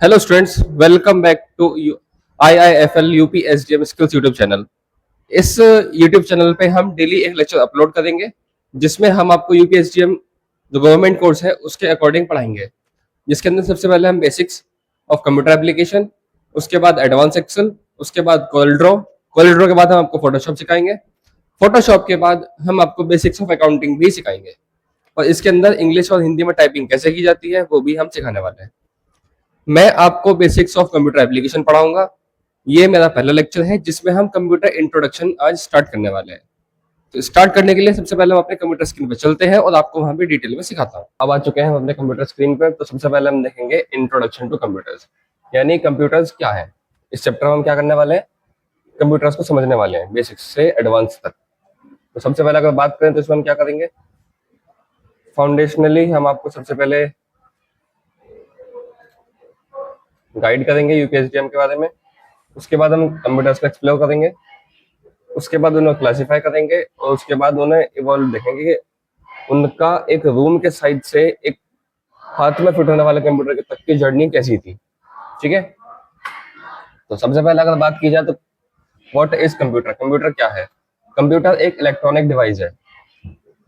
Hello students, welcome back to IIFL UPSDM skills YouTube channel. इस YouTube channel पे हम daily एक lecture upload करेंगे जिसमें हम आपको यूपीएसडीएम जो गवर्नमेंट कोर्स है उसके अकॉर्डिंग पढ़ाएंगे। जिसके अंदर सबसे पहले हम बेसिक्स ऑफ कंप्यूटर एप्लीकेशन, उसके बाद एडवांस एक्सेल, उसके बाद कोएल ड्रॉ के बाद हम आपको फोटोशॉप सिखाएंगे। फोटोशॉप के बाद हम आपको बेसिक्स ऑफ अकाउंटिंग भी सिखाएंगे और इसके अंदर इंग्लिश और हिंदी में टाइपिंग कैसे की जाती है वो भी हम सिखाने वाले हैं। मैं आपको बेसिक्स ऑफ कंप्यूटर एप्लीकेशन पढ़ाऊंगा। ये मेरा पहला लेक्चर है जिसमें हम कंप्यूटर इंट्रोडक्शन आज स्टार्ट करने वाले हैं। तो स्टार्ट करने के लिए सबसे पहले हम अपने कंप्यूटर स्क्रीन पे चलते हैं और आपको वहां पे डिटेल में सिखाता हूँ। अब आ चुके हैं हम अपने कंप्यूटर स्क्रीन पर। तो सबसे पहले हम देखेंगे इंट्रोडक्शन टू कंप्यूटर्स, यानी कंप्यूटर्स क्या है। इस चैप्टर में हम क्या करने वाले हैं, कंप्यूटर्स को समझने वाले हैं बेसिक्स से एडवांस तक। तो सबसे पहले अगर बात करें तो इसमें हम क्या करेंगे, फाउंडेशनली हम आपको सबसे पहले गाइड करेंगे यूपीएसडीएम के बारे में। उसके बाद हम कंप्यूटर्स को एक्सप्लोर करेंगे, उसके बाद उन्हें क्लासीफाई करेंगे और उसके बाद उन्हें इवॉल्व देखेंगे कि उनका एक रूम के साइड से एक हाथ में फिट होने वाले कंप्यूटर तक की जर्नी कैसी थी। ठीक है, तो सबसे पहले अगर बात की जाए तो व्हाट इज कंप्यूटर। कंप्यूटर क्या है? कंप्यूटर एक इलेक्ट्रॉनिक डिवाइस है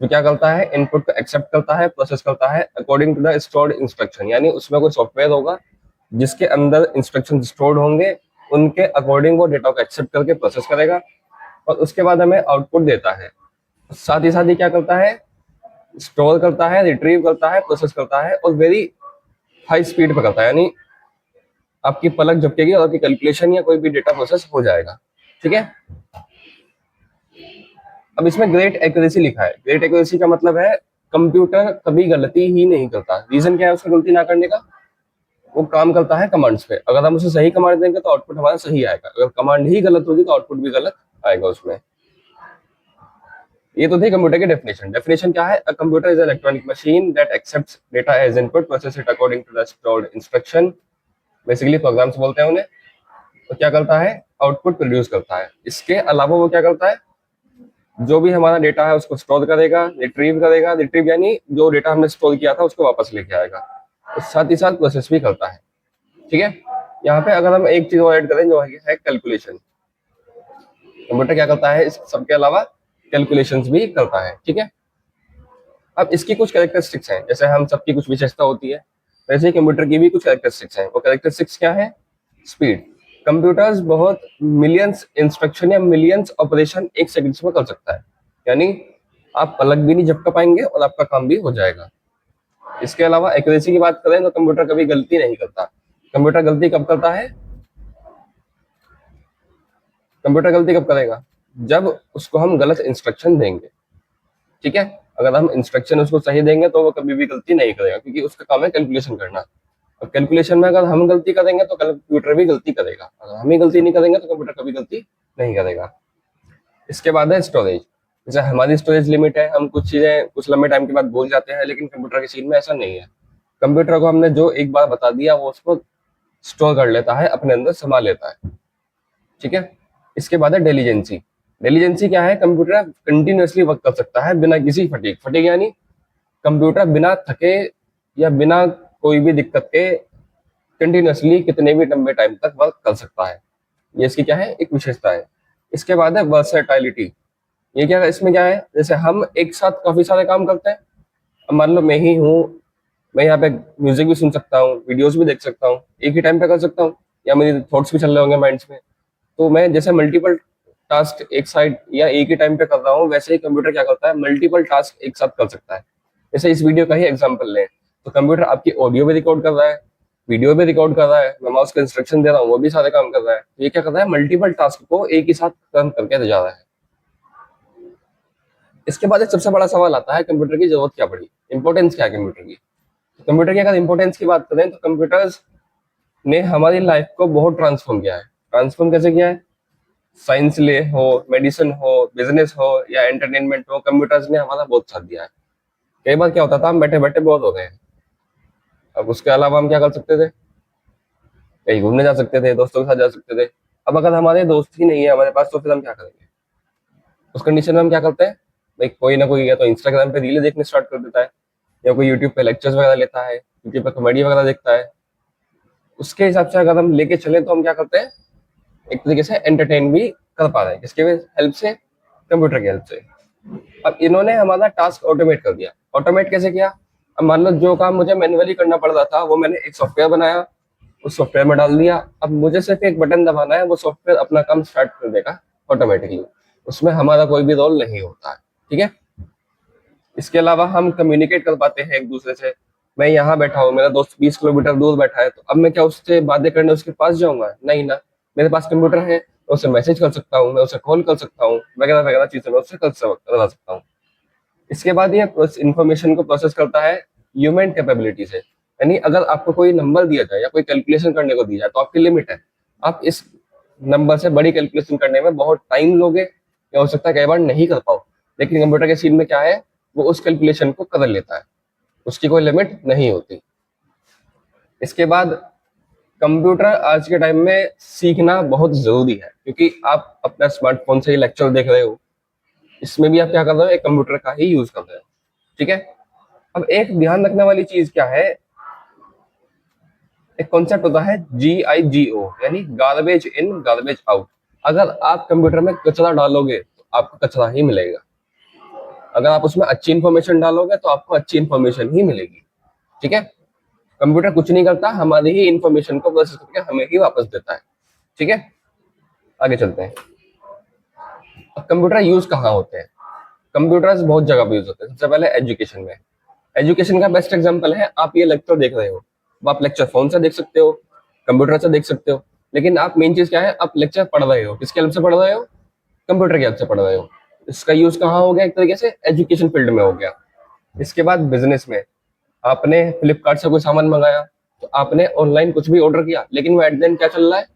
जो क्या करता है, इनपुट को एक्सेप्ट करता है, प्रोसेस करता है according to the stored instruction. यानी उसमें कोई सॉफ्टवेयर होगा जिसके अंदर इंस्ट्रक्शन स्टोर्ड होंगे, उनके अकॉर्डिंग वो डेटा को एक्सेप्ट करके प्रोसेस करेगा और उसके बाद हमें आउटपुट देता है। साथ ही साथ ही क्या करता है, स्टोर करता है, रिट्रीव करता है, प्रोसेस करता है और वेरी हाई स्पीड पे करता है। यानी आपकी पलक झपकेगी और आपकी कैलकुलेशन या कोई भी डेटा प्रोसेस हो जाएगा। ठीक है, अब इसमें ग्रेट एक्यूरेसी लिखा है। ग्रेट एक्यूरेसी का मतलब है कंप्यूटर कभी गलती ही नहीं करता। रीजन क्या है उसका गलती ना करने का? वो काम करता है कमांड्स पे। अगर हम उसे सही कमांड देंगे तो आउटपुट हमारा सही आएगा, अगर कमांड ही गलत होगी तो आउटपुट भी गलत आएगा उसमें। ये तो थी कंप्यूटर की डेफिनेशन। डेफिनेशन क्या है? A computer is electronic machine that accepts data as input, process it according to the stored instruction. Basically programs बोलते हैं उन्हें। तो क्या करता है, आउटपुट प्रोड्यूस करता है। इसके अलावा वो क्या करता है, जो भी हमारा डेटा है उसको स्टोर करेगा, रिट्रीव करेगा। रिट्रीव यानी जो डेटा हमने स्टोर किया था उसको वापस लेके आएगा और साथ ही साथ प्रोसेस भी करता है। ठीक है, यहाँ पे अगर हम एक चीज और ऐड करें जो है कैलकुलेशन। कंप्यूटर क्या करता है, इस सबके अलावा कैलकुलेशंस भी करता है। ठीक है, अब इसकी कुछ कैरेक्टरिस्टिक्स हैं। जैसे हम सबकी कुछ विशेषता होती है, वैसे ही कंप्यूटर की भी कुछ कैरेक्टरिस्टिक्स हैं। वो कैरेक्टरिस्टिक्स क्या है? स्पीड। कंप्यूटर्स बहुत मिलियंस इंस्ट्रक्शन या मिलियंस ऑपरेशन एक सेकंड में कर सकता है। यानी आप पलक भी नहीं झपका पाएंगे और आपका काम भी हो जाएगा। इसके अलावा एक्यूरेसी की बात करें तो कंप्यूटर कभी गलती नहीं करता। कंप्यूटर गलती कब करता है? कंप्यूटर गलती कब करेगा? जब उसको हम गलत इंस्ट्रक्शन देंगे। ठीक है, अगर हम इंस्ट्रक्शन उसको सही देंगे तो वो कभी भी गलती नहीं करेगा, क्योंकि उसका काम है कैलकुलेशन करना। और कैलकुलेशन में अगर हम गलती करेंगे तो कंप्यूटर भी गलती करेगा। अगर हम ही गलती नहीं करेंगे तो कंप्यूटर कभी गलती नहीं करेगा। इसके बाद है स्टोरेज। जैसे हमारी स्टोरेज लिमिट है, हम कुछ चीजें कुछ लंबे टाइम के बाद भूल जाते हैं, लेकिन कंप्यूटर के सीन में ऐसा नहीं है। कंप्यूटर को हमने जो एक बार बता दिया वो उसको स्टोर कर लेता है, अपने अंदर संभाल लेता है। ठीक है, इसके बाद है डेलीजेंसी। डेलीजेंसी क्या है? कंप्यूटर कंटिन्यूअसली वर्क कर सकता है बिना किसी फटीग। फटीग यानी कंप्यूटर बिना थके या बिना कोई भी दिक्कत के कंटिन्यूअसली कितने भी लंबे टाइम तक वर्क कर सकता है। ये इसकी क्या है, एक विशेषता है। इसके बाद है वर्सेटाइलिटी। ये क्या है, इसमें क्या है, जैसे हम एक साथ काफी सारे काम करते हैं। अब मान लो मैं ही हूँ, मैं यहाँ पे म्यूजिक भी सुन सकता हूँ, वीडियोस भी देख सकता हूँ, एक ही टाइम पे कर सकता हूँ, या मेरे थॉट्स भी चल रहे होंगे माइंड्स में। तो मैं जैसे मल्टीपल टास्क एक साइड या एक ही टाइम पे कर रहा हूँ, वैसे ही कंप्यूटर क्या करता है, मल्टीपल टास्क एक साथ कर सकता है। जैसे इस वीडियो का ही एग्जांपल लें तो कंप्यूटर आपकी ऑडियो भी रिकॉर्ड कर रहा है, वीडियो भी रिकॉर्ड कर रहा है, मैं माउस का इंस्ट्रक्शन दे रहा हूँ वो भी सारे काम कर रहा है। ये क्या कर रहा है, मल्टीपल टास्क को एक ही साथ रन करके जा रहा है। इसके बाद एक सबसे बड़ा सवाल आता है, कंप्यूटर की जरूरत क्या पड़ी, इंपॉर्टेंस क्या है कंप्यूटर की। कंप्यूटर की अगर इंपॉर्टेंस की बात करें तो कंप्यूटर्स ने हमारी लाइफ को बहुत ट्रांसफॉर्म किया है। ट्रांसफॉर्म कैसे किया है? साइंस ले हो, मेडिसिन हो, बिजनेस हो या एंटरटेनमेंट हो, कंप्यूटर्स ने हमारा बहुत साथ दिया है। कई बार क्या होता था, हम बैठे बैठे बोर हो गए हैं। अब उसके अलावा हम क्या कर सकते थे, कहीं घूमने जा सकते थे, दोस्तों के साथ जा सकते थे। अब अगर हमारे दोस्त ही नहीं है हमारे पास तो फिर हम क्या करेंगे? उस कंडीशन में हम क्या करते हैं, भाई कोई ना कोई या तो इंस्टाग्राम पे रीलें देखने स्टार्ट कर देता है, या कोई यूट्यूब पे लेक्चर्स वगैरह लेता है, यूट्यूब पे कॉमेडी वगैरह देखता है। उसके हिसाब से अगर हम लेके चले तो हम क्या करते हैं, एक तरीके से एंटरटेन भी कर पा रहे हैं। किसके हेल्प से? कंप्यूटर की हेल्प से। अब इन्होंने हमारा टास्क ऑटोमेट कर दिया। ऑटोमेट कैसे किया? अब मान लो जो काम मुझे मैन्युअली करना पड़ रहा था वो मैंने एक सॉफ्टवेयर बनाया, उस सॉफ्टवेयर में डाल दिया। अब मुझे सिर्फ एक बटन दबाना है, वो सॉफ्टवेयर अपना काम स्टार्ट कर देगा ऑटोमेटिकली। उसमें हमारा कोई भी रोल नहीं होता है। ठीक है। इसके अलावा हम कम्युनिकेट कर पाते हैं एक दूसरे से। मैं यहाँ बैठा हूँ, मेरा दोस्त 20 किलोमीटर दूर बैठा है, तो अब मैं क्या उससे बातें करने उसके पास जाऊंगा? नहीं ना। मेरे पास कंप्यूटर है, मैं उसे मैसेज कर सकता हूँ, मैं उसे कॉल कर सकता हूँ, वगैरह वगैरह चीजें मैं उससे करा सकता हूँ। इसके बाद ये इंफॉर्मेशन को प्रोसेस करता है ह्यूमन कैपेबिलिटी से। यानी अगर आपको कोई नंबर दिया जाए या कोई कैलकुलेशन करने को दी जाए तो आपकी लिमिट है। आप इस नंबर से बड़ी कैलकुलेशन करने में बहुत टाइम लोगे, या हो सकता है कई बार नहीं कर पाओ। लेकिन कंप्यूटर के सीन में क्या है, वो उस कैलकुलेशन को कर लेता है, उसकी कोई लिमिट नहीं होती। इसके बाद कंप्यूटर आज के टाइम में सीखना बहुत जरूरी है, क्योंकि आप अपना स्मार्टफोन से ही लेक्चर देख रहे हो, इसमें भी आप क्या कर रहे हो, एक कंप्यूटर का ही यूज कर रहे हो। ठीक है। अब एक ध्यान रखने वाली चीज क्या है, एक कॉन्सेप्ट होता है GIGO, यानी गार्बेज इन गार्बेज आउट। अगर आप कंप्यूटर में कचरा डालोगे तो आपको कचरा ही मिलेगा, अगर आप उसमें अच्छी इंफॉर्मेशन डालोगे तो आपको अच्छी इंफॉर्मेशन ही मिलेगी। ठीक है। कंप्यूटर कुछ नहीं करता, हमारी ही इंफॉर्मेशन को प्रोसेस करके हमें ही वापस देता है। ठीक है। आगे चलते हैं। अब कंप्यूटर यूज कहाँ होते हैं? कंप्यूटर्स बहुत जगह पे यूज होते हैं। सबसे पहले एजुकेशन में। एजुकेशन का बेस्ट एग्जांपल है, आप ये लेक्चर देख रहे हो, अब आप लेक्चर फोन से देख सकते हो, कंप्यूटर से देख सकते हो, लेकिन आप मेन चीज क्या है, आप लेक्चर पढ़ रहे हो, किसके हेल्प से पढ़ रहे हो? कंप्यूटर की हेल्प से पढ़ रहे हो। इसका यूज कहाँ हो गया? एक तरीके से एजुकेशन फील्ड में हो गया। इसके बाद बिजनेस में, आपने फ्लिपकार्ट से कोई सामान मंगाया, तो आपने ऑनलाइन कुछ भी ऑर्डर किया, लेकिन वो एट देन क्या चल रहा है?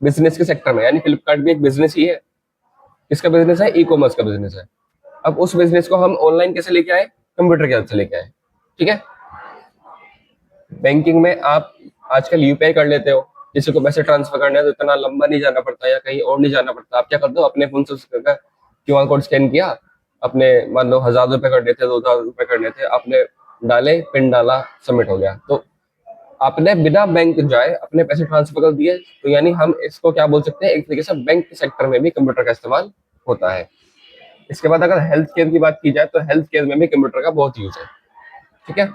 बिजनेस के सेक्टर में, यानी फ्लिपकार्ट भी एक बिजनेस ही है। किसका बिजनेस है? ई कॉमर्स का बिजनेस है। अब उस बिजनेस को हम ऑनलाइन कैसे लेके आए? कंप्यूटर की हेल्प से लेके आए। ठीक है। बैंकिंग में आप आजकल यूपीआई कर लेते हो, किसी को पैसे ट्रांसफर करने हैं तो इतना लंबा नहीं जाना पड़ता या कहीं और नहीं जाना पड़ता। आप क्या करते हो, अपने फोन से QR कोड स्कैन किया, अपने मान लो 1000 रुपए करने थे, 2000 रुपए करने थे, आपने डाले, पिन डाला, सबमिट हो गया। तो आपने बिना बैंक जाए अपने पैसे ट्रांसफर कर दिए। तो यानी हम इसको क्या बोल सकते हैं, एक तरीके से बैंक सेक्टर में भी कंप्यूटर का इस्तेमाल होता है। इसके बाद अगर हेल्थ केयर की बात की जाए तो हेल्थ केयर में भी कंप्यूटर का बहुत यूज है। ठीक है।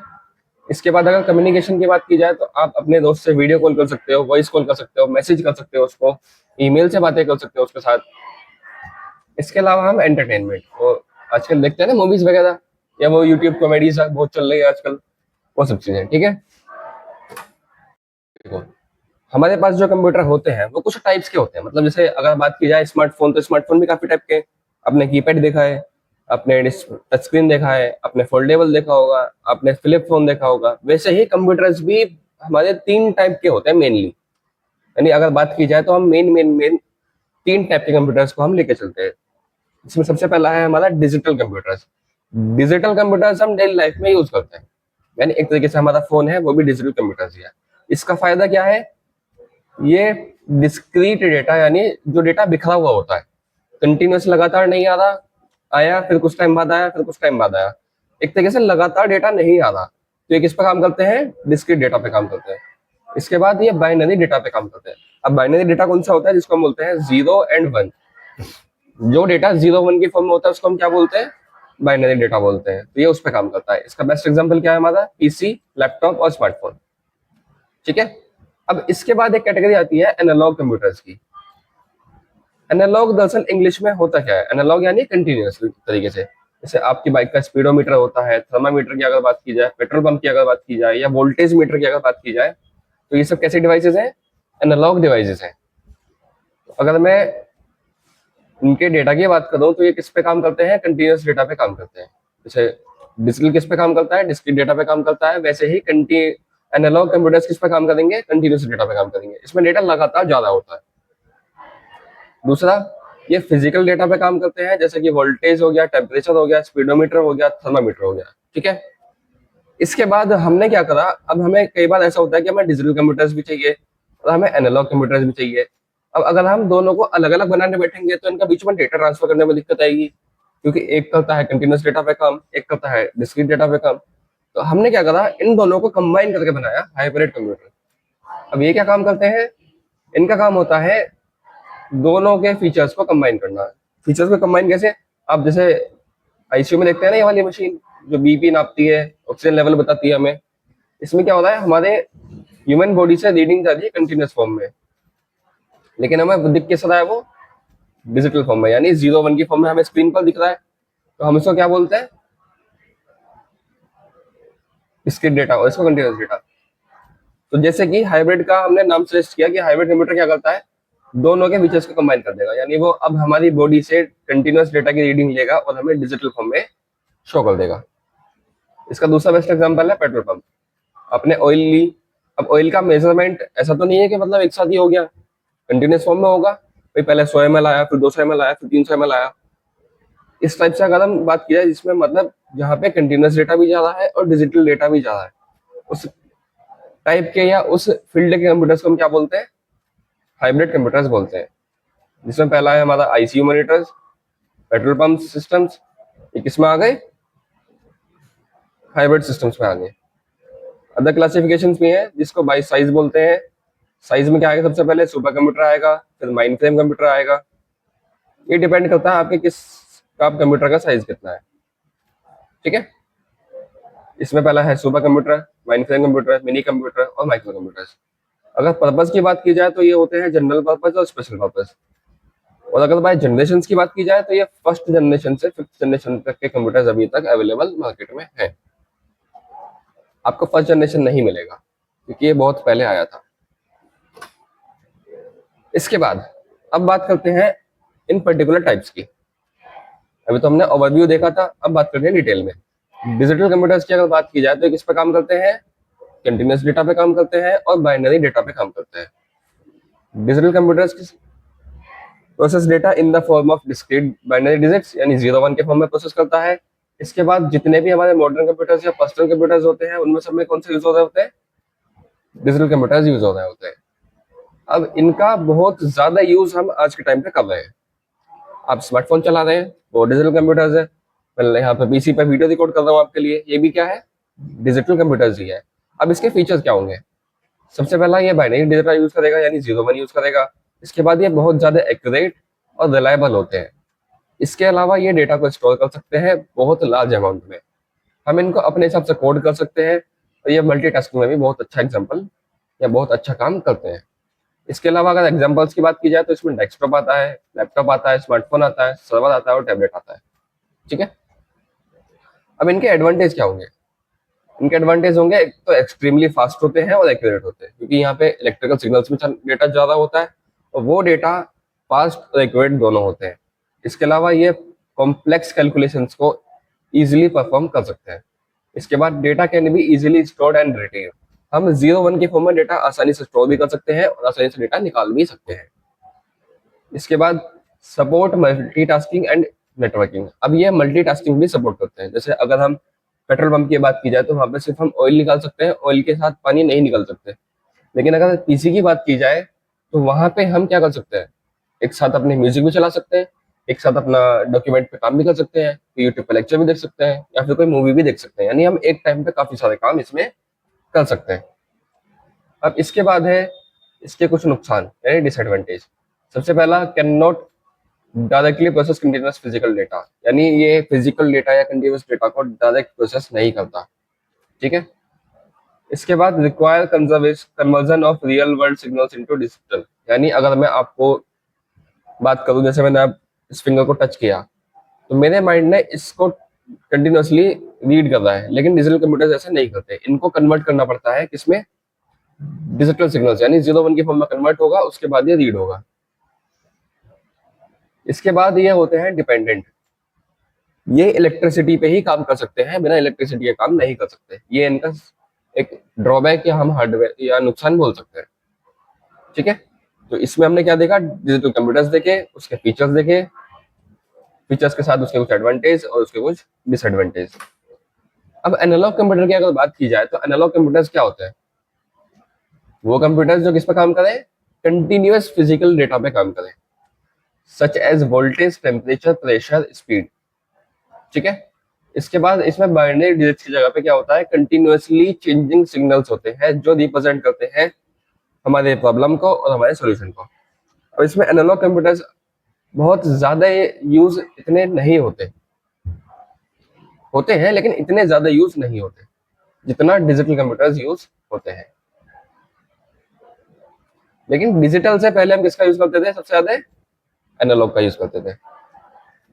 इसके बाद अगर कम्युनिकेशन की बात की जाए तो आप अपने दोस्त से वीडियो कॉल कर सकते हो, वॉइस कॉल कर सकते हो, मैसेज कर सकते हो उसको, ईमेल से बातें कर सकते हो उसके साथ। इसके अलावा हम एंटरटेनमेंट, वो आजकल देखते हैं ना मूवीज वगैरह, या वो यूट्यूब कॉमेडीज बहुत चल रही है आजकल, वो सब चीजें। ठीक है। देखो, हमारे पास जो कंप्यूटर होते हैं वो कुछ टाइप्स के होते हैं। मतलब जैसे अगर बात की जाए स्मार्टफोन, तो स्मार्टफोन भी काफी टाइप के हैं। आपने कीपैड देखा है, आपने टच स्क्रीन देखा है, आपने फोल्डेबल देखा होगा, आपने फ्लिप फोन देखा होगा। वैसे ही कंप्यूटर्स भी हमारे 3 टाइप के होते हैं मेनली। यानी अगर बात की जाए तो हम मेन 3 टाइप के कंप्यूटर्स को हम लेके चलते हैं। इसमें सबसे पहला है हमारा डिजिटल कंप्यूटर्स। डिजिटल कंप्यूटर्स हम डेली लाइफ में यूज करते हैं, यानी एक तरीके से हमारा फोन है वो भी डिजिटल कंप्यूटर्स ही है। इसका फायदा क्या है? ये डिस्क्रीट डेटा, यानी जो डेटा बिखरा हुआ होता है, कंटिन्यूस लगातार नहीं आ रहा, आया फिर कुछ टाइम बाद आया, फिर कुछ टाइम बाद आया, एक तरीके से लगातार डेटा नहीं आ रहा। तो ये किस पे काम करते हैं? डिस्क्रीट डेटा पे काम करते हैं। इसके बाद ये बाइनरी डेटा पे काम करते हैं। अब बाइनरी डेटा कौन सा होता है? जिसको हम बोलते हैं 0 और 1। जो डेटा 0 1 की फॉर्म में होता है उसको हम क्या बोलते हैं? बाइनरी डेटा बोलते हैं। तो ये उस पर काम करता है। इसका बेस्ट एग्जाम्पल क्या है? हमारा पीसी, लैपटॉप और स्मार्टफोन। ठीक है। अब इसके बाद एक कैटेगरी आती है एनालॉग कंप्यूटर्स की। एनालॉग दरअसल इंग्लिश में होता क्या है? एनालॉग यानी कंटिन्यूअस तरीके से। जैसे आपकी बाइक का स्पीडोमीटर होता है, थर्मामीटर की अगर बात की जाए, पेट्रोल पंप की अगर बात की जाए, या वोल्टेज मीटर की अगर बात की जाए, तो ये सब कैसे डिवाइसेस हैं? एनालॉग डिवाइसेस हैं। अगर मैं इनके डेटा की बात करूं तो ये किस पे काम करते हैं? कंटिन्यूअस डेटा पे काम करते हैं। जैसे डिजिटल किस पे काम करता है? डिस्क्रीट डेटा पे काम करता है। वैसे ही एनालॉग कंप्यूटर्स किस पे काम करेंगे? कंटिन्यूअस डेटा पे काम करेंगे। इसमें डेटा लगातार ज्यादा होता है। दूसरा, ये फिजिकल डेटा पे काम करते हैं, जैसे कि वोल्टेज हो गया, टेम्परेचर हो गया, स्पीडोमीटर हो गया, थर्मामीटर हो गया। ठीक है। इसके बाद हमने क्या करा, अब हमें कई बार ऐसा होता है कि हमें डिजिटल कंप्यूटर्स भी चाहिए और हमें एनालॉग कंप्यूटर्स भी चाहिए। अब अगर हम दोनों को अलग अलग बनाने बैठेंगे तो इनका बीच में डेटा ट्रांसफर करने में दिक्कत आएगी, क्योंकि एक करता है कंटिन्यूस डेटा पे काम, एक करता है डिस्क्रीट डेटा पे काम। तो हमने क्या करा, इन दोनों को कंबाइन करके बनाया हाइब्रिड कंप्यूटर। अब ये क्या काम करते हैं, इनका काम होता है दोनों के फीचर्स को कंबाइन करना। फीचर्स को कंबाइन कैसे, आप जैसे आईसीयू में देखते हैं ना, ये वाली मशीन जो बीपी नापती है, ऑक्सीजन लेवल बताती है हमें, इसमें क्या होता है, हमारे ह्यूमन बॉडी से रीडिंग जाती है कंटिन्यूस फॉर्म में, लेकिन हमें दिख कैसा रहा है वो, डिजिटल फॉर्म में, यानी 0 1 की फॉर्म में हमें स्क्रीन पर दिख रहा है, तो हम इसको क्या बोलते हैं, डिस्क्रीट डेटा, और इसको कंटिन्यूस डेटा। तो जैसे कि हाइब्रिड का हमने नाम सजेस्ट किया कि हाइब्रिड कंप्यूटर क्या करता है, दोनों के फीचर्स को कंबाइन कर देगा, यानी वो अब हमारी बॉडी से कंटिन्यूस डेटा की रीडिंग लेगा और हमें डिजिटल फॉर्म में शो कर देगा। इसका दूसरा बेस्ट एग्जांपल है पेट्रोल पंप। अपने ऑयल ली, अब ऑयल का मेजरमेंट ऐसा तो नहीं है कि मतलब एक साथ ही हो गया, कंटिन्यूस फॉर्म में होगा, भाई पहले 100 ml आया, फिर 200 ml आया, फिर 300 ml आया। इस टाइप से अगर हम बात की जाए जिसमें मतलब जहाँ पे कंटिन्यूस डेटा भी जा रहा है और डिजिटल डेटा भी जा रहा है, उस टाइप के या उस फील्ड के कंप्यूटर्स को हम क्या बोलते हैं, हाइब्रिड कंप्यूटर्स बोलते हैं। जिसमें पहला है हमारा ICU monitors, petrol pump systems, ये किसमें आ गए, हाइब्रिड सिस्टम्स में आ गए। अदर क्लासिफिकेशन भी है जिसको बाई साइज बोलते हैं। साइज में क्या आएगा, सबसे पहले सुपर कंप्यूटर आएगा, फिर माइन फ्रेम कंप्यूटर आएगा। ये डिपेंड करता है आपके किस का कंप्यूटर का साइज कितना है, ठीक है। इसमें पहला है super computer, mine frame computer, mini computer और माइक्रो कंप्यूटर्स। अगर पर्पज की बात की जाए तो ये होते हैं जनरल पर्पज और स्पेशल पर्पज। और अगर बाय जनरेशन की बात की जाए तो ये फर्स्ट जनरेशन से 5th जनरेशन तक के कंप्यूटर्स अभी तक अवेलेबल मार्केट में है। आपको फर्स्ट जनरेशन नहीं मिलेगा क्योंकि ये बहुत पहले आया था। इसके बाद अब बात करते हैं इन पर्टिकुलर टाइप्स की। अभी तो हमने ओवरव्यू देखा था, अब बात करते हैं डिटेल में। डिजिटल कंप्यूटर्स की अगर बात की जाए तो किस पे काम करते हैं, कंटिन्यूस डेटा पे काम करते हैं और बाइनरी डेटा पे काम करते हैं। Digital computers process data in the form of discrete binary digits, यानी 0 1 के फॉर्म में प्रोसेस करता है। इसके बाद जितने भी हमारे मॉडर्न कंप्यूटर्स या पर्सनल कंप्यूटर्स होते हैं उनमें सब में कौन से यूज हो रहे होते हैं, डिजिटल कंप्यूटर्स यूज हो रहे होते हैं। अब इनका बहुत ज्यादा यूज हम आज के टाइम पे कर रहे हैं। आप स्मार्टफोन चला रहे हैं, वो डिजिटल कंप्यूटर्स है। मैं यहाँ पे पीसी पे वीडियो रिकॉर्ड कर रहा हूँ आपके लिए, ये भी क्या है, डिजिटल कंप्यूटर्स ही है। अब इसके फीचर्स क्या होंगे, सबसे पहला ये बाइनरी डेटा यूज करेगा, यानी 0 1 यूज करेगा। इसके बाद ये बहुत ज्यादा एक्यूरेट और रिलायबल होते हैं। इसके अलावा ये डेटा को स्टोर कर सकते हैं बहुत लार्ज अमाउंट में, हम इनको अपने हिसाब से कोड कर सकते हैं, और ये मल्टीटास्किंग में भी बहुत अच्छा एग्जाम्पल या बहुत अच्छा काम करते हैं। इसके अलावा अगर एग्जाम्पल्स की बात की जाए तो इसमें डेस्कटॉप आता है, लैपटॉप आता है, स्मार्टफोन आता है, सर्वर आता है और टैबलेट आता है, ठीक है। अब इनके एडवांटेज क्या होंगे, इनके एडवांटेज होंगे, एक तो एक्सट्रीमली फास्ट होते हैं और एक्यूरेट होते हैं, क्योंकि यहाँ पे इलेक्ट्रिकल सिग्नल्स में डेटा ज्यादा होता है और वो डेटा फास्ट और एक्यूरेट दोनों होते हैं। इसके अलावा ये कॉम्प्लेक्स कैलकुलेशंस को इजीली परफॉर्म कर सकते हैं। इसके बाद data can be easily stored and retrieve, हम 0 1 की फॉर्म में डेटा आसानी से स्टोर भी कर सकते हैं और आसानी से डेटा निकाल भी सकते हैं। इसके बाद सपोर्ट मल्टीटास्किंग एंड नेटवर्किंग, अब ये मल्टीटास्किंग भी सपोर्ट करते हैं। जैसे अगर हम पेट्रोल पंप की बात की जाए तो वहां पे सिर्फ हम ऑयल निकाल सकते हैं, ऑयल के साथ पानी नहीं निकाल सकते। लेकिन अगर पीसी की बात की जाए तो वहां पे हम क्या कर सकते हैं, एक साथ अपने म्यूजिक भी चला सकते हैं, एक साथ अपना डॉक्यूमेंट पे काम भी कर सकते हैं, यूट्यूब पे लेक्चर भी देख सकते हैं या फिर कोई मूवी भी देख सकते हैं, यानी हम एक टाइम पे काफी सारे काम इसमें कर सकते हैं। अब इसके बाद है इसके कुछ नुकसान यानी डिसएडवांटेज। सबसे पहला, can not directly process continuous physical data, यानी ये फिजिकल डेटा या कंटिन्यूअस डेटा को डायरेक्ट प्रोसेस नहीं करता, ठीक है। इसके बाद require conversion of real world signals into digital, यानी अगर मैं आपको बात करूं, जैसे मैंने आप इस फिंगर को टच किया तो मेरे माइंड ने इसको कंटिन्यूअसली रीड कर रहा है, लेकिन डिजिटल कंप्यूटर्स ऐसे नहीं करते, इनको कन्वर्ट करना पड़ता है किसमें, डिजिटल सिग्नल्स, यानी 0 1 की फॉर्म में कन्वर्ट होगा, उसके बाद ये रीड होगा। इसके बाद ये होते हैं डिपेंडेंट, ये इलेक्ट्रिसिटी पे ही काम कर सकते हैं, बिना इलेक्ट्रिसिटी के काम नहीं कर सकते। ये इनका एक ड्रॉबैक या हम हार्डवेयर या नुकसान बोल सकते हैं, ठीक है। तो इसमें हमने क्या देखा, डिजिटल कंप्यूटर्स देखे, उसके फीचर्स देखे, फीचर्स के साथ उसके कुछ एडवांटेज और उसके कुछ डिसएडवांटेज। अब एनालॉग कंप्यूटर की अगर बात की जाए तो एनालॉग कंप्यूटर्स क्या होते हैं, वो कंप्यूटर्स जो किस पे काम करें, कंटिन्यूअस फिजिकल डेटा पे काम करें, such as voltage, temperature, pressure, speed, ठीक है। इसके बाद इसमें बाइनरी डिजिट्स की जगह पे क्या होता है, कंटिन्यूअसली चेंजिंग सिग्नल्स होते हैं जो रिप्रेजेंट करते हैं हमारे प्रॉब्लम को और हमारे सॉल्यूशन को। अब इसमें एनालॉग कंप्यूटर्स बहुत ज्यादा यूज इतने नहीं होते, होते हैं लेकिन इतने ज्यादा यूज नहीं होते जितना डिजिटल कंप्यूटर्स यूज होते हैं। लेकिन डिजिटल से पहले हम किसका यूज करते थे सबसे ज्यादा? एनालॉग का यूज करते थे।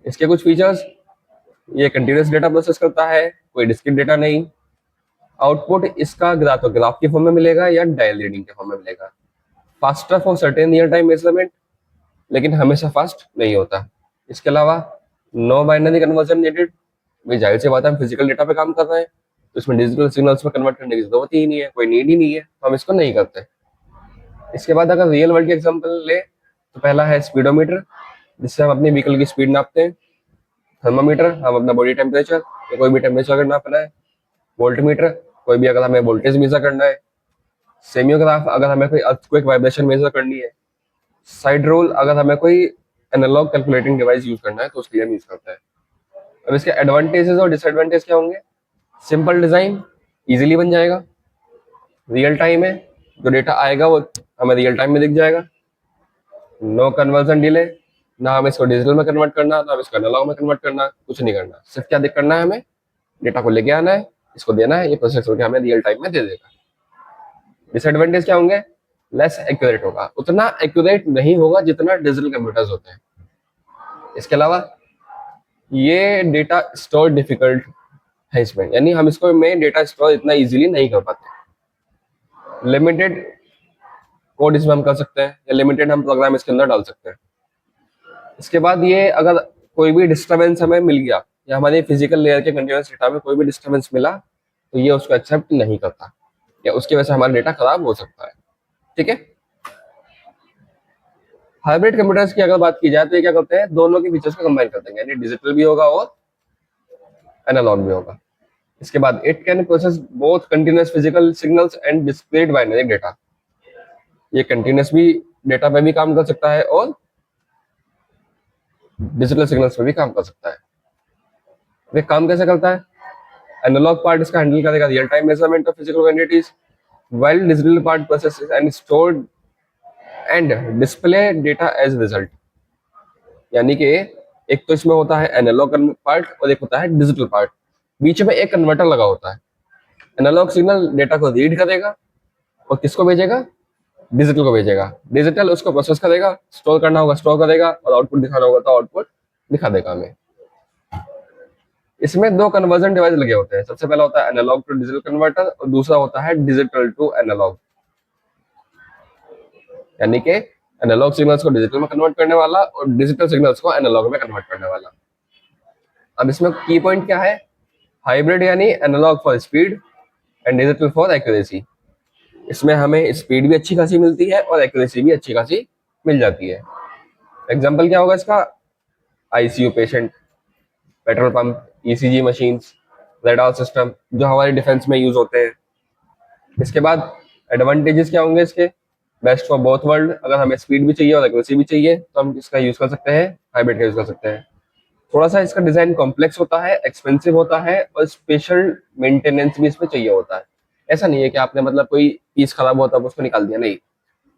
इसके कुछ फीचर्स, ये कंटिन्यूस डेटा प्रोसेस करता है, कोई डिस्क्रीट डेटा नहीं। आउटपुट इसका या तो ग्राफ के फॉर्म में मिलेगा या डायल रीडिंग के फॉर्म में मिलेगा। Faster for certain real time measurement, लेकिन हमेशा फास्ट नहीं होता। इसके अलावा नो बाइनरी कन्वर्जन नीडेड, भाई जाहिर सी बात है हम फिजिकल डेटा पे काम कर रहे हैं तो इसमें डिजिटल सिग्नल्स में कन्वर्ट करने की जरूरत ही नहीं है, कोई नीड ही नहीं है, तो हम इसको नहीं करते। इसके बाद अगर रियल वर्ल्ड के एग्जाम्पल ले तो पहला है स्पीडोमीटर, जिससे हम अपनी व्हीकल की स्पीड नापते हैं। थर्मामीटर, हम अपना बॉडी टेम्परेचर या कोई भी टेम्परेचर अगर नापना है। वोल्टमीटर, कोई भी अगर हमें वोल्टेज मेजर करना है। सेमियोग्राफ, अगर हमें कोई अर्थक्वेक वाइब्रेशन मेजर करनी है। साइड रोल, अगर हमें कोई एनालॉग कैलकुलेटिंग डिवाइस यूज करना है तो उसके लिए हम यूज करते हैं। अब इसके एडवांटेजेस और डिसएडवांटेज क्या होंगे? सिंपल डिजाइन, इजीली बन जाएगा। रियल टाइम है, जो डेटा आएगा वो हमें रियल टाइम में दिख जाएगा। नो कन्वर्जन डिले, ना हमें इसको डिजिटल में कन्वर्ट करना, ना हमें इसको एनालॉग में कन्वर्ट करना, कुछ नहीं करना। सिर्फ क्या करना है, हमें डेटा को लेके आना है, इसको देना है, ये प्रोसेस होकर हमें रियल टाइम में दे देगा। डिसएडवांटेज क्या होंगे? लेस एक्यूरेट होगा, उतना एक्यूरेट नहीं होगा जितना डिजिटल कंप्यूटर्स होते हैं। इसके अलावा ये डेटा स्टोर डिफिकल्ट है इसमें, यानी हम इसको में डेटा स्टोर इतना इजीली नहीं कर पाते। लिमिटेड कोड इसमें हम कर सकते हैं या लिमिटेड हम प्रोग्राम इसके अंदर डाल सकते हैं। इसके बाद ये अगर कोई भी डिस्टर्बेंस हमें मिल गया या हमारे फिजिकल लेयर के कंटिन्यूस डेटा में कोई भी डिस्टर्बेंस मिला तो ये उसको एक्सेप्ट नहीं करता या उसकी वजह से हमारा डेटा खराब हो सकता है। ठीक है। हाइब्रिड कंप्यूटर्स की अगर बात की जाए तो ये क्या करते हैं, दोनों के फीचर्स को कंबाइन कर देंगे, यानी डिजिटल भी होगा और एनालॉग भी होगा। इसके बाद it can process both continuous physical signals and discrete binary data. ये कंटिन्यूस भी डेटा पे भी काम कर सकता है और डिजिटल सिग्नल्स पे भी काम कर सकता है। वे काम कैसे करता है? एनालॉग पार्ट इसका हैंडल करेगा real time measurement of physical quantities, while digital part processes and stored and display data as result. यानी कि एक तो इसमें होता है एनालॉग पार्ट और एक होता है डिजिटल पार्ट, बीच में एक कन्वर्टर लगा होता है। एनालॉग सिग्नल डेटा को रीड करेगा और किसको भेजेगा? डिजिटल को भेजेगा। डिजिटल उसको प्रोसेस करेगा, स्टोर करना होगा स्टोर करेगा और आउटपुट दिखाना होगा तो आउटपुट दिखा देगा हमें। इसमें दो कन्वर्जन डिवाइस लगे होते हैं, सबसे पहला होता है एनालॉग टू डिजिटल कन्वर्टर और दूसरा होता है डिजिटल टू एनालॉग, यानी कि एनालॉग सिग्नल्स को डिजिटल में कन्वर्ट करने वाला और डिजिटल सिग्नल्स को एनालॉग में कन्वर्ट करने वाला। अब इसमें की पॉइंट क्या है? हाइब्रिड यानी analog for speed and digital for accuracy. इसमें हमें स्पीड भी अच्छी खासी मिलती है और एक्यूरेसी भी अच्छी खासी मिल जाती है। एग्जाम्पल क्या होगा इसका? ICU patient, petrol pump, ECG machines, radar system जो हमारे डिफेंस में यूज होते हैं। इसके बाद एडवांटेजेस क्या होंगे इसके? बेस्ट फॉर बोथ वर्ल्ड, अगर हमें स्पीड भी चाहिए और एक्यूरेसी भी चाहिए तो हम इसका यूज कर सकते हैं, हाइब्रिड का यूज कर सकते हैं। थोड़ा सा इसका डिजाइन कॉम्प्लेक्स होता है, एक्सपेंसिव होता है और स्पेशल मेंटेनेंस भी इसमें चाहिए होता है। ऐसा नहीं है कि आपने मतलब कोई पीस खराब हुआ तब उसको निकाल दिया, नहीं।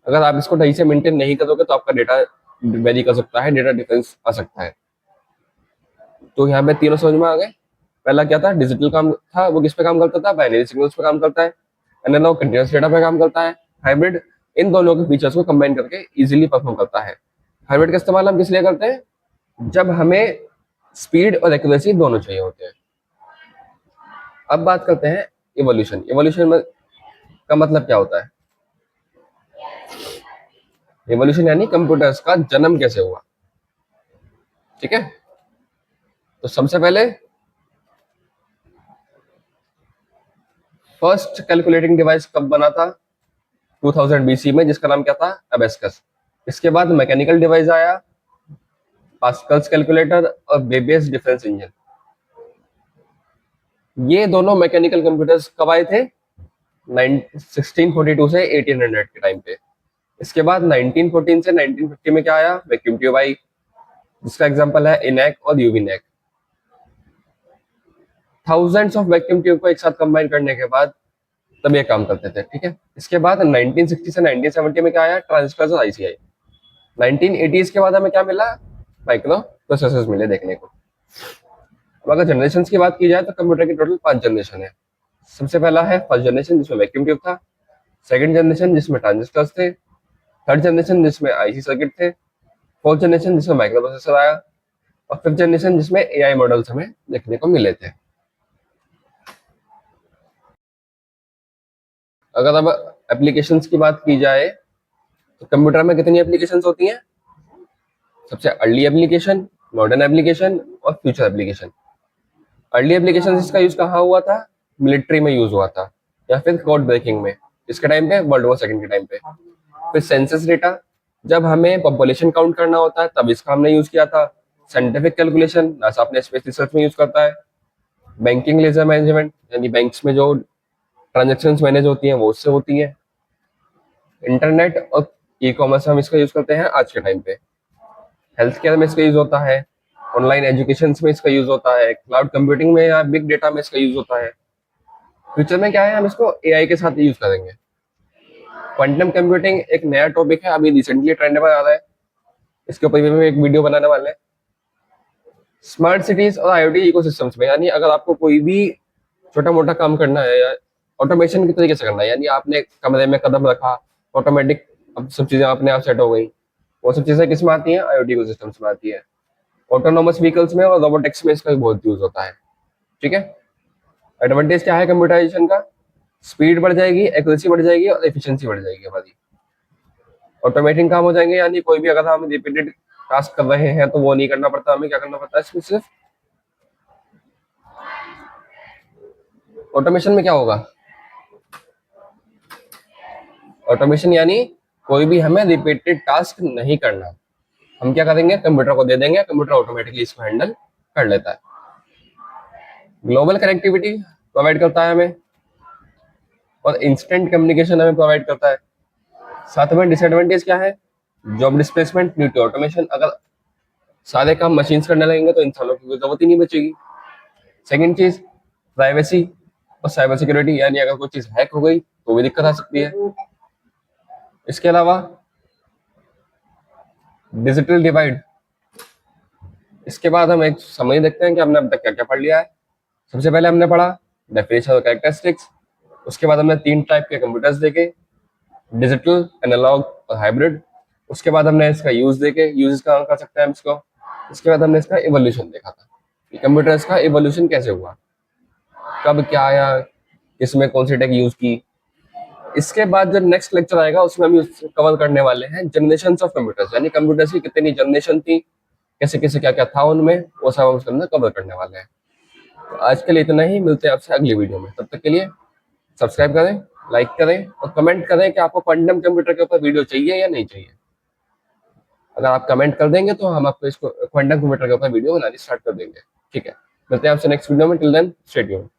अगर आप इसको ढंग से मेंटेन नहीं करोगे तो आपका डेटा वेरी कर सकता है, डेटा डिफेंस आ सकता है। तो यहाँ पे तीनों समझ में आ गए। पहला क्या था? डिजिटल काम था, वो किस पे काम करता था? बाइनरी सिग्नल्स पे काम करता है। एनालॉग कंटीन्यूअस डेटा पे काम करता है। हाइब्रिड इन दोनों के फीचर्स को कंबाइन करके इजीली परफॉर्म करता है। हाइब्रिड का इस्तेमाल हम किस लिए करते हैं? जब हमें स्पीड और एक्यूरेसी दोनों चाहिए होते हैं। अब बात करते हैं इवोल्यूशन। इवोल्यूशन का मतलब क्या होता है? इवोल्यूशन यानी कंप्यूटर्स का जन्म कैसे हुआ। ठीक है। तो सबसे पहले फर्स्ट कैलकुलेटिंग डिवाइस कब बना था? 2000 बीसी में, जिसका नाम क्या था? अबेस्कस। इसके बाद मैकेनिकल डिवाइस आया, पास्कल्स कैलकुलेटर और बेबेज डिफरेंस इंजन। ये दोनों मैकेनिकल कंप्यूटर्स कब आए थे? 1642 से 1800 के टाइम पे। इसके बाद 1914 से 1950 में क्या आया? वैक्यूम ट्यूब आई, जिसका एग्जांपल है इनैक और यूविनैक। थाउजेंड्स ऑफ वैक्यूम ट्यूब को एक साथ कंबाइन करने के बाद तब ये काम करते थे, ठीक है। इसके बाद 1960 से 1970 में क्या आया, ट्रांजिस्टर्स और आईसी आई। 1980s के बाद हमें क्या मिला, माइक्रो प्रोसेसर्स मिले देखने को। अब अगर जनरेशन की बात की जाए तो कंप्यूटर की टोटल 5 जनरेशन है। सबसे पहला है फर्स्ट जनरेशन जिसमें वैक्यूम ट्यूब था, सेकंड जनरेशन जिसमें ट्रांजिस्टर्स थे, थर्ड जनरेशन जिसमें आईसी सर्किट थे, फोर्थ जनरेशन जिसमें माइक्रो प्रोसेसर आया, और फिफ्थ जनरेशन जिसमें एआई मॉडल्स हमें देखने को मिले थे। अगर अब एप्लीकेशंस की बात की जाए तो कंप्यूटर में कितनी एप्लीकेशंस होती हैं, सबसे अर्ली एप्लीकेशन, मॉडर्न एप्लीकेशन और फ्यूचर एप्लीकेशन। अर्ली एप्लीकेशन इसका यूज कहाँ हुआ था, मिलिट्री में यूज हुआ था, या फिर कोड ब्रेकिंग में, इसके टाइम पे वर्ल्ड वॉर सेकंड के टाइम पे। फिर सेंसस डेटा, जब हमें पॉपुलेशन काउंट करना होता है तब इसका हमने यूज किया था। साइंटिफिक कैलकुलेशन, नासा अपने स्पेस रिसर्च में यूज करता है। बैंकिंग लेजर मैनेजमेंट, यानी बैंक्स में जो ट्रांजेक्शन मैनेज होती हैं वो उससे होती है। इंटरनेट और ई कॉमर्स हम इसका यूज करते हैं आज के टाइम पे। हेल्थ केयर में इसका यूज होता है, ऑनलाइन एजुकेशन में इसका यूज होता है, क्लाउड कंप्यूटिंग में या बिग डेटा में इसका यूज होता है। फ्यूचर में क्या है, हम इसको एआई के साथ यूज करेंगे। क्वांटम कंप्यूटिंग एक नया टॉपिक है, अभी रिसेंटली ट्रेंड में आ रहा है, इसके ऊपर भी हम एक वीडियो बनाने वाले हैं। स्मार्ट सिटीज और आईओटी इकोसिस्टम्स में, यानी अगर आपको कोई भी छोटा मोटा काम करना है या ऑटोमेशन के तरीके से करना है, यानी आपने कमरे में कदम रखा, ऑटोमेटिक अब सब चीजें अपने आप सेट हो गई, वो सब चीजें किस में आती हैं, आईओटी इकोसिस्टम्स में आती है। ऑटोनोमस व्हीकल्स में और रोबोटिक्स में इसका बहुत यूज होता है, ठीक है। एडवांटेज क्या है कंप्यूटराइजेशन का, स्पीड बढ़ जाएगी, एक्यूरेसी बढ़ जाएगी और एफिशिएंसी बढ़ जाएगी हमारी। ऑटोमेटिंग काम हो जाएंगे, यानी कोई भी अगर हम रिपीटेड टास्क कर रहे हैं तो वो नहीं करना पड़ता, हमें क्या करना पड़ता है इसमें सिर्फ। ऑटोमेशन में क्या होगा, ऑटोमेशन यानी कोई भी हमें रिपीटेड टास्क नहीं करना, हम क्या करेंगे, कंप्यूटर को दे देंगे, कंप्यूटर ऑटोमेटिकली इसको हैंडल कर लेता है। ग्लोबल कनेक्टिविटी प्रोवाइड करता है हमें, और इंस्टेंट कम्युनिकेशन हमें प्रोवाइड करता है। साथ में डिसएडवांटेज क्या है, job displacement due to automation, अगर सारे काम मशीन करने लगेंगे तो इंसानों की कोई जरूरत ही नहीं बचेगी। सेकेंड चीज, प्राइवेसी और साइबर सिक्योरिटी, यानी अगर कोई चीज हैक हो गई तो भी दिक्कत आ सकती है। इसके अलावा डिजिटल डिवाइड, इसके बाद हम एक समझ देखते हैं कि हमने अब तक क्या क्या पढ़ लिया है। सबसे पहले हमने पढ़ा डेफिनेशन और कैरेक्टरिस्टिक्स, उसके बाद हमने 3 टाइप के कंप्यूटर्स देखे, डिजिटल, एनालॉग और हाइब्रिड। उसके बाद हमने इसका यूज देखे, यूज कहाँ कर सकते हैं हम इसको। इसके बाद हमने इसका इवोल्यूशन देखा था कि कंप्यूटर्स का इवोल्यूशन कैसे हुआ, कब क्या आया, किसमें कौन सी टेक यूज की। इसके बाद जो नेक्स्ट लेक्चर आएगा उसमें हम कवर करने वाले हैं जनरेशन ऑफ कंप्यूटर्स, यानी कंप्यूटर्स की कितनी जनरेशन थी, कैसे कैसे क्या क्या था उनमें, वो सब हम उसके अंदर कवर करने वाले हैं। तो आज के लिए इतना ही, मिलते हैं आपसे अगली वीडियो में, तब तक के लिए सब्सक्राइब करें, लाइक करें और कमेंट करें कि आपको क्वांटम कंप्यूटर के ऊपर वीडियो चाहिए या नहीं चाहिए। अगर आप कमेंट कर देंगे तो हम आपको इसको क्वांटम कंप्यूटर के ऊपर वीडियो बनानी स्टार्ट कर देंगे, ठीक है। मिलते हैं आपसे नेक्स्ट वीडियो में, टिल देन स्टे ट्यून्ड।